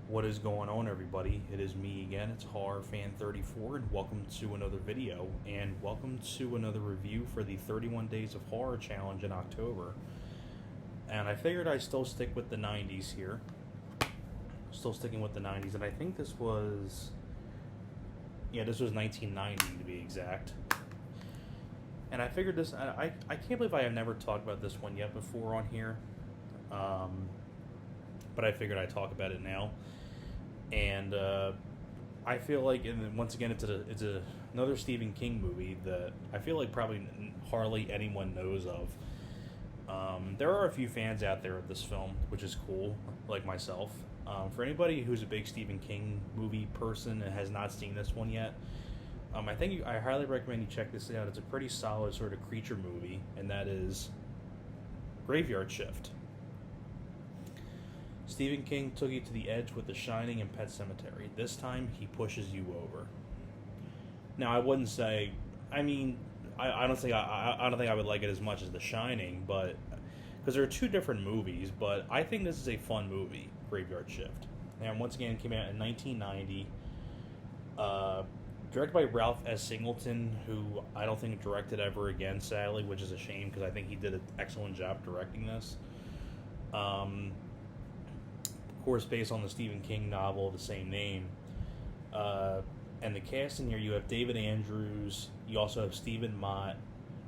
What is going on, everybody? It is me again. It's Horror Fan 34, and welcome to another video, and welcome to another review for the 31 Days of Horror Challenge in October. And I figured I'd still stick with the 90s here. Still sticking with the 90s, and I think this was... Yeah, this was 1990 to be exact. And I figured this... I can't believe I have never talked about this one yet before on here. But I figured I'd talk about it now. And I feel like, and once again, it's another Stephen King movie that I feel like probably hardly anyone knows of. There are a few fans out there of this film, which is cool, like myself. For anybody who's a big Stephen King movie person and has not seen this one yet, I highly recommend you check this out. It's a pretty solid sort of creature movie, and that is Graveyard Shift. Stephen King took you to the edge with The Shining and Pet Sematary. This time, he pushes you over. Now, I wouldn't say... I mean, I don't think I would like it as much as The Shining, but... Because there are two different movies, but I think this is a fun movie, Graveyard Shift. And once again, it came out in 1990. Directed by Ralph S. Singleton, who I don't think directed ever again, sadly, which is a shame, because I think he did an excellent job directing this. Course, based on the Stephen King novel of the same name. And the cast in here, you have David Andrews, you also have Stephen Mott,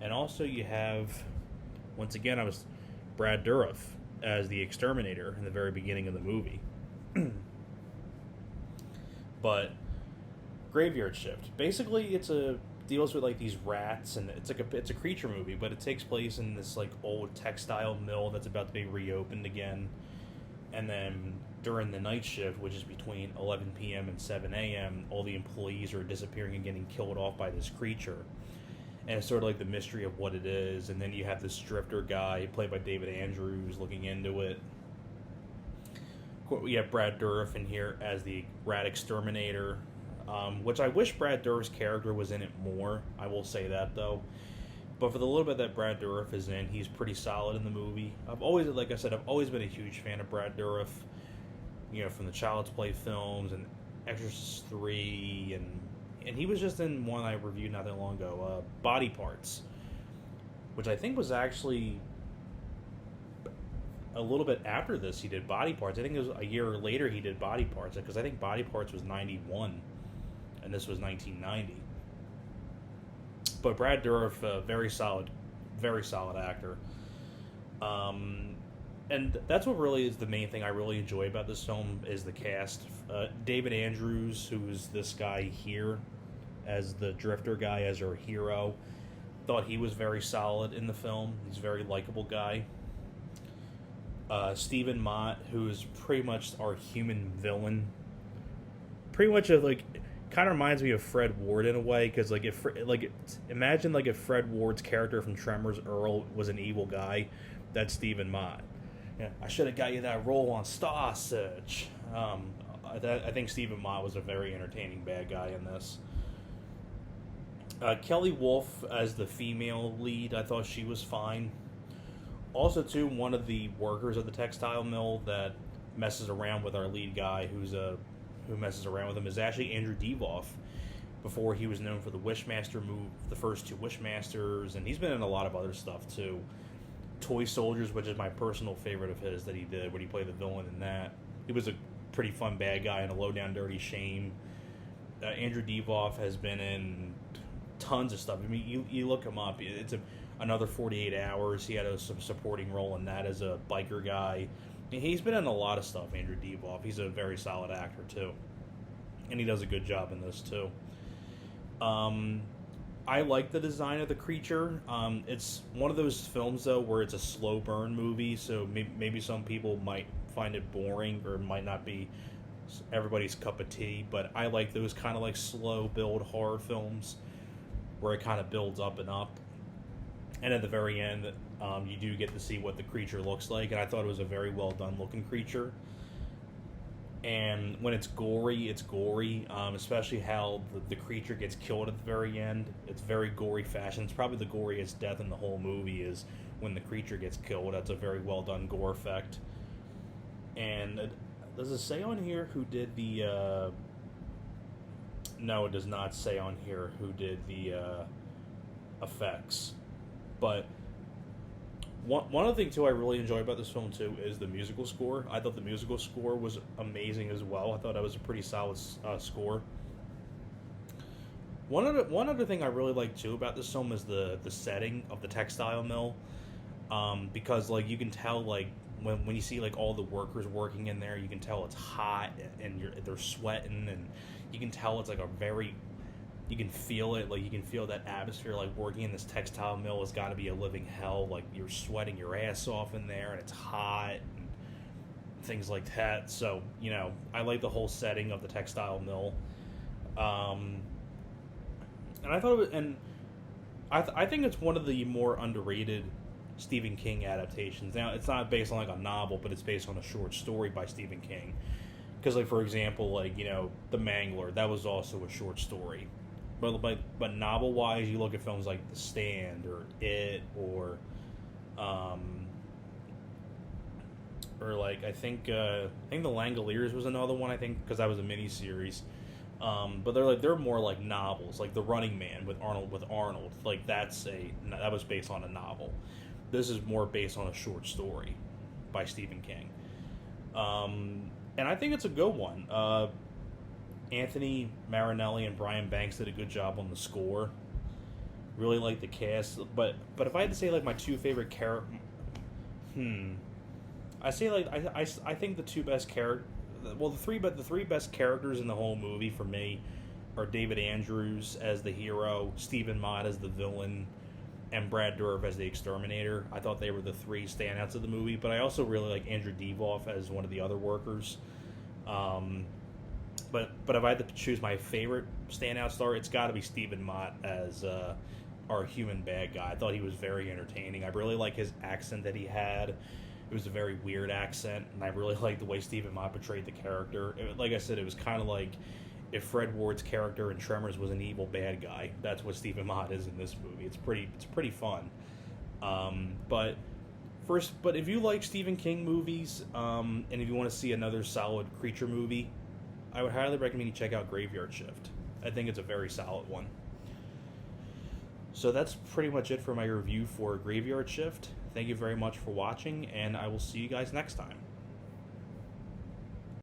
and also you have, once again, Brad Dourif as the exterminator in the very beginning of the movie. But Graveyard Shift, basically, deals with like these rats, and it's a creature movie, but it takes place in this like old textile mill that's about to be reopened again. And then during the night shift, which is between 11 p.m. and 7 a.m., all the employees are disappearing and getting killed off by this creature. And it's sort of like the mystery of what it is. And then you have this drifter guy, played by David Andrews, looking into it. We have Brad Dourif in here as the rat exterminator, which I wish Brad Dourif's character was in it more. I will say that, though. But for the little bit that Brad Dourif is in, he's pretty solid in the movie. I've always been a huge fan of Brad Dourif, from the Child's Play films and Exorcist 3, and he was just in one I reviewed not that long ago, Body Parts, which I think was actually a little bit after this he did Body Parts. I think it was a year later he did Body Parts, because I think Body Parts was 91, and this was 1990. But Brad Dourif, very solid actor. And that's what really is the main thing I really enjoy about this film is the cast. David Andrews, who's this guy here as the drifter guy, as our hero, thought he was very solid in the film. He's a very likable guy. Stephen Mott, who's pretty much our human villain. Pretty much kind of reminds me of Fred Ward in a way, because imagine if Fred Ward's character from Tremors, Earl, was an evil guy. That's Stephen Mott. Yeah, I should have got you that role on Star Search. I think Stephen Mott was a very entertaining bad guy in this. Kelly Wolf as the female lead, I thought she was fine. Also, too, one of the workers of the textile mill that messes around with our lead guy, who messes around with him, is actually Andrew Divoff. Before, he was known for the Wishmaster move, the first two Wishmasters, and he's been in a lot of other stuff too. Toy Soldiers, which is my personal favorite of his that he did, when he played the villain in that. He was a pretty fun bad guy in A Low Down Dirty Shame. Andrew Divoff has been in tons of stuff. I mean, you look him up. It's another 48 Hours. He had a supporting role in that as a biker guy. He's been in a lot of stuff, Andrew Divoff. He's a very solid actor, too. And he does a good job in this, too. I like the design of the creature. It's one of those films, though, where it's a slow burn movie, so maybe some people might find it boring or might not be everybody's cup of tea, but I like those kind of slow build horror films where it kind of builds up and up. And at the very end, you do get to see what the creature looks like, and I thought it was a very well done looking creature. And when it's gory, especially how the creature gets killed at the very end. It's very gory fashion. It's probably the goriest death in the whole movie is when the creature gets killed. That's a very well done gore effect. And Does it say on here who did the? No, it does not say on here who did the effects. But one other thing too I really enjoy about this film too is the musical score. I thought the musical score was amazing as well. I thought that was a pretty solid score. One other thing I really like too about this film is the setting of the textile mill, because like you can tell like when you see like all the workers working in there, you can tell it's hot and they're sweating, and you can tell it's like a very, you can feel it, like you can feel that atmosphere, like working in this textile mill has got to be a living hell. Like you're sweating your ass off in there, and it's hot and things like that. So I like the whole setting of the textile mill. And I thought it was, and I think it's one of the more underrated Stephen King adaptations. Now, it's not based on like a novel, but it's based on a short story by Stephen King. Because, like, for example, like, The Mangler, that was also a short story. But novel-wise, you look at films like The Stand or It or like I think The Langoliers was another one. I think because that was a miniseries. But they're more like novels, like The Running Man with Arnold. Like that was based on a novel. This is more based on a short story by Stephen King. And I think it's a good one. Anthony Marinelli and Brian Banks did a good job on the score. Really like the cast, but if I had to say like my two favorite I say like I think the two best the three best characters in the whole movie for me are David Andrews as the hero, Stephen Mott as the villain, and Brad Dourif as the exterminator. I thought they were the three standouts of the movie, but I also really like Andrew Divoff as one of the other workers. But if I had to choose my favorite standout star, it's got to be Stephen Mott as our human bad guy. I thought he was very entertaining. I really like his accent that he had. It was a very weird accent, and I really liked the way Stephen Mott portrayed the character. Like I said, it was kind of like if Fred Ward's character in Tremors was an evil bad guy. That's what Stephen Mott is in this movie. It's pretty fun. But if you like Stephen King movies, and if you want to see another solid creature movie, I would highly recommend you check out Graveyard Shift. I think it's a very solid one. So that's pretty much it for my review for Graveyard Shift. Thank you very much for watching, and I will see you guys next time.